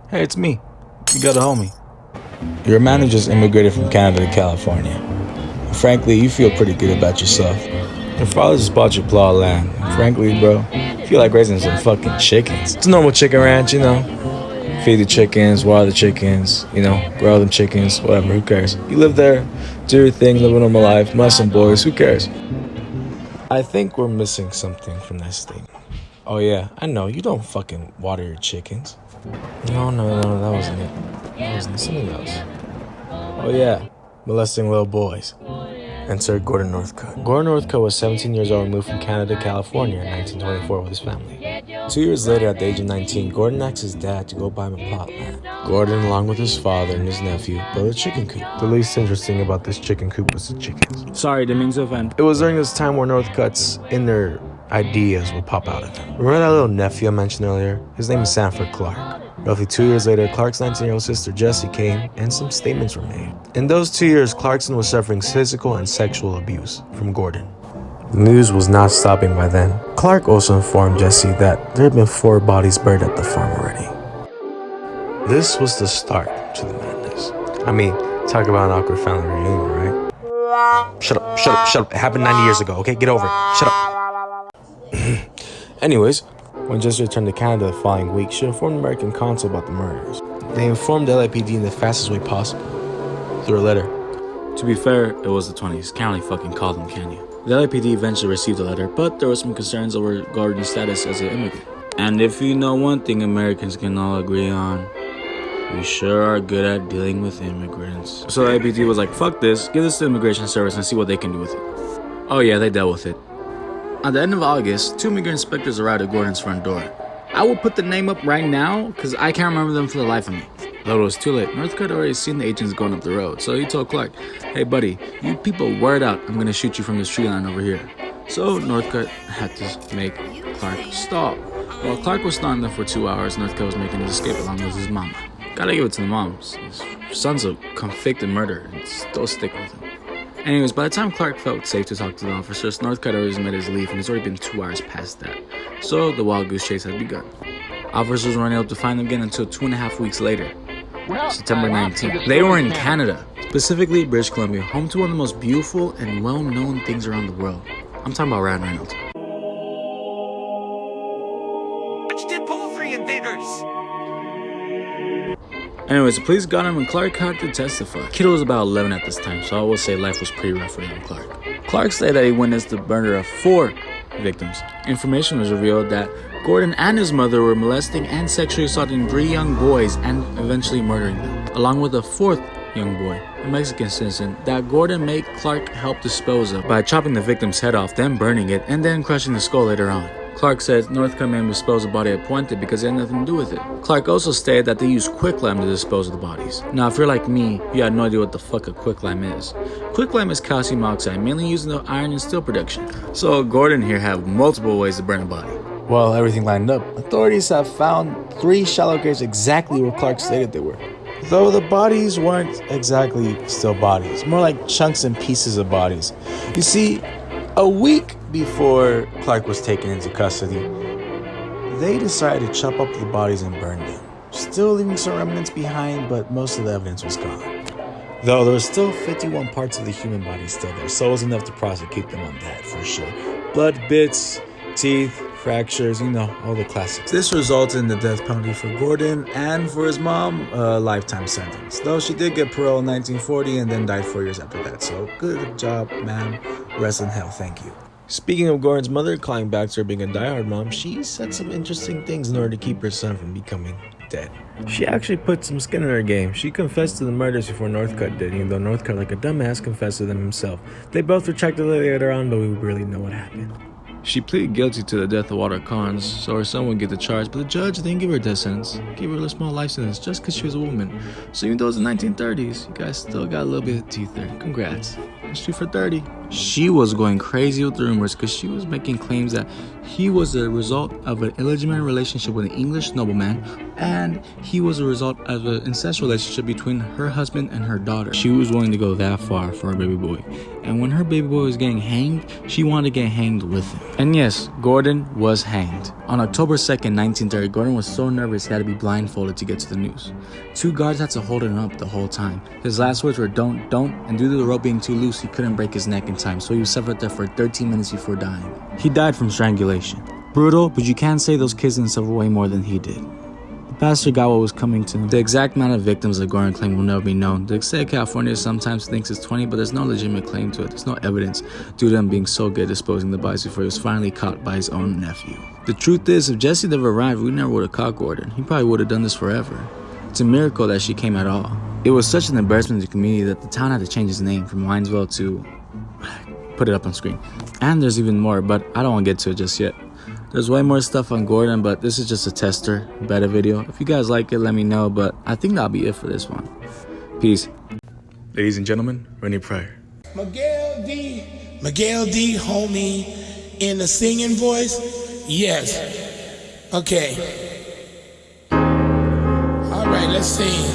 Hey, it's me. You got a homie. Your man just immigrated from Canada to California. And frankly, you feel pretty good about yourself. Your father just bought your plot of land. And frankly, bro, you feel like raising some fucking chickens. It's a normal chicken ranch, you know. Feed the chickens, water the chickens, grow them chickens, whatever, who cares? You live there, do your thing, live a normal life, molest some boys, who cares? I think we're missing something from that statement. Oh yeah, I know, you don't fucking water your chickens. No, that wasn't it. That wasn't something else. Oh yeah, molesting little boys. Enter Gordon Northcutt. Gordon Northcutt was 17 years old and moved from Canada to California in 1924 with his family. 2 years later, at the age of 19, Gordon asked his dad to go buy him a plot of land. Gordon, along with his father and his nephew, built a chicken coop. The least interesting about this chicken coop was the chickens. Sorry, didn't mean to offend. It was during this time where Northcutt's inner ideas would pop out of him. Remember that little nephew I mentioned earlier? His name is Sanford Clark. Roughly 2 years later, Clark's 19-year-old sister Jessie came and some statements were made. In those 2 years, Clarkson was suffering physical and sexual abuse from Gordon. The news was not stopping by then. Clark also informed Jessie that there had been 4 bodies buried at the farm already. This was the start to the madness. I mean, talk about an awkward family reunion, right? Shut up. It happened 90 years ago, okay? Get over it. Shut up. Anyways, when Jessie returned to Canada the following week, she informed the American consul about the murders. They informed the LAPD in the fastest way possible, through a letter. To be fair, it was the 20s. Can't really fucking call them, can you? The LAPD eventually received the letter, but there were some concerns over Gordon's status as an immigrant. And if you know one thing Americans can all agree on, we sure are good at dealing with immigrants. So the LAPD was like, fuck this, give this to Immigration Service and see what they can do with it. Oh yeah, they dealt with it. At the end of August, 2 migrant inspectors arrived at Gordon's front door. I will put the name up right now, because I can't remember them for the life of me. Though it was too late, Northcutt had already seen the agents going up the road, so he told Clark, hey buddy, you people word out, I'm gonna shoot you from this tree line over here. So Northcutt had to make Clark stop. While Clark was stalling them for 2 hours, Northcutt was making his escape along with his mom. Gotta give it to the moms. His son's a convicted murderer, and still stick with him. Anyways, by the time Clark felt safe to talk to the officers, Northcutt already made his leave, and it's already been 2 hours past that. So the wild goose chase had begun. Officers weren't able to find them again until 2.5 weeks later, September 19th. They were in Canada, specifically British Columbia, home to one of the most beautiful and well-known things around the world. I'm talking about Ryan Reynolds. Anyways, the police got him and Clark had to testify. Kiddo was about 11 at this time, so I would say life was pretty rough for young Clark. Clark stated that he witnessed the murder of 4 victims. Information was revealed that Gordon and his mother were molesting and sexually assaulting 3 young boys and eventually murdering them, along with a 4th young boy, a Mexican citizen, that Gordon made Clark help dispose of by chopping the victim's head off, then burning it, and then crushing the skull later on. Clark said Northcutt made him dispose of the body at Puente because it had nothing to do with it. Clark also stated that they used quicklime to dispose of the bodies. Now, if you're like me, you had no idea what the fuck a quicklime is. Quicklime is calcium oxide, mainly used in the iron and steel production. So Gordon here had multiple ways to burn a body. Well, everything lined up. Authorities have found 3 shallow graves exactly where Clark stated they were. Though the bodies weren't exactly still bodies, more like chunks and pieces of bodies. You see, a week before Clark was taken into custody, they decided to chop up the bodies and burn them, still leaving some remnants behind, but most of the evidence was gone. Though there was still 51 parts of the human body still there, so it was enough to prosecute them on that for sure. Blood bits, teeth, fractures, all the classics. This resulted in the death penalty for Gordon and for his mom, a lifetime sentence. Though she did get parole in 1940 and then died 4 years after that. So good job, ma'am. Rest in hell, thank you. Speaking of Gordon's mother, calling back to her being a diehard mom, she said some interesting things in order to keep her son from becoming dead. She actually put some skin in her game. She confessed to the murders before Northcutt did, even though Northcutt, like a dumbass, confessed to them himself. They both retracted later on, but we really know what happened. She pleaded guilty to the death of Walter Collins, so her son would get the charge, but the judge didn't give her a death sentence. Gave her a small life sentence just because she was a woman. So even though it was the 1930s, you guys still got a little bit of teeth there. Congrats. Let's shoot for 30. She was going crazy with the rumors because she was making claims that he was a result of an illegitimate relationship with an English nobleman, and he was a result of an incestual relationship between her husband and her daughter. She was willing to go that far for her baby boy. And when her baby boy was getting hanged, she wanted to get hanged with him. And yes, Gordon was hanged. On October 2nd, 1930, Gordon was so nervous he had to be blindfolded to get to the news. 2 guards had to hold him up the whole time. His last words were don't, and due to the rope being too loose, he couldn't break his neck in time, so he suffered there for 13 minutes before dying. He died from strangulation. Brutal, but you can't say those kids didn't suffer way more than he did. The pastor got what was coming to him. The exact amount of victims that Gordon claimed will never be known. The state of California sometimes thinks it's 20, but there's no legitimate claim to it. There's no evidence due to him being so good at disposing the bodies before he was finally caught by his own nephew. The truth is, if Jesse never arrived, we never would have caught Gordon. He probably would have done this forever. It's a miracle that she came at all. It was such an embarrassment to the community that the town had to change its name from Winesville to... put it up on screen. And there's even more, but I don't want to get to it just yet. There's way more stuff on Gordon, but this is just a tester, beta video. If you guys like it, let me know, but I think that'll be it for this one. Peace. Ladies and gentlemen, Rennie Pryor. Miguel D, homie, in the singing voice? Yes. Okay. All right, let's sing.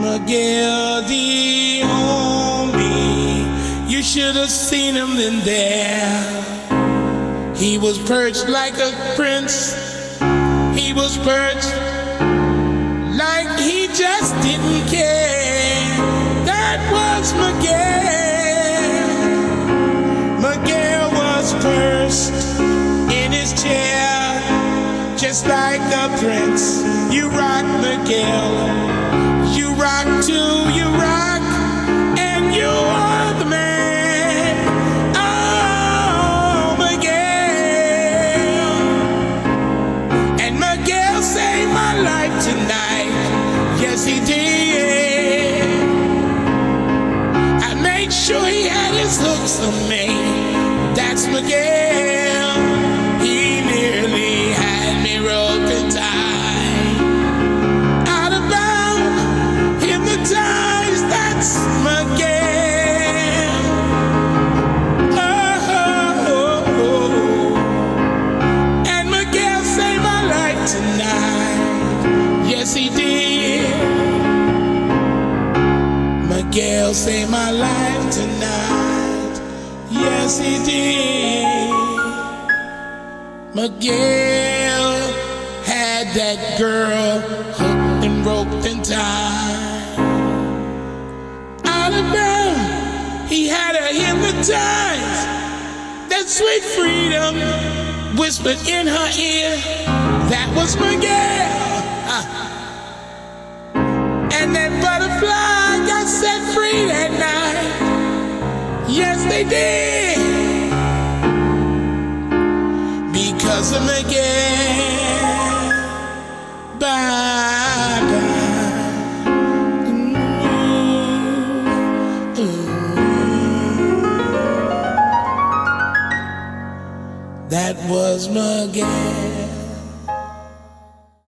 Miguel D, homie, you should have seen him in there. He was perched like a prince. He was perched like he just didn't care. That was Miguel. Miguel was perched in his chair, just like a prince. You rock, Miguel. You rock too, you rock, and you are the man. Oh, Miguel. And Miguel saved my life tonight. Yes, he did. I made sure he had his hooks on me. That's Miguel. He nearly had me roped and tied. Out of bounds, hypnotized. That's Miguel. Oh. And Miguel saved my life tonight. Yes, he did. Miguel saved my life tonight. Yes, he did. Miguel had that girl hooked and roped and tied. Out of bounds, he had her hypnotized. That sweet freedom whispered in her ear. That was Miguel. And that butterfly got set free that night. Yes, they did. Because of Miguel. Bye-bye. That was Miguel.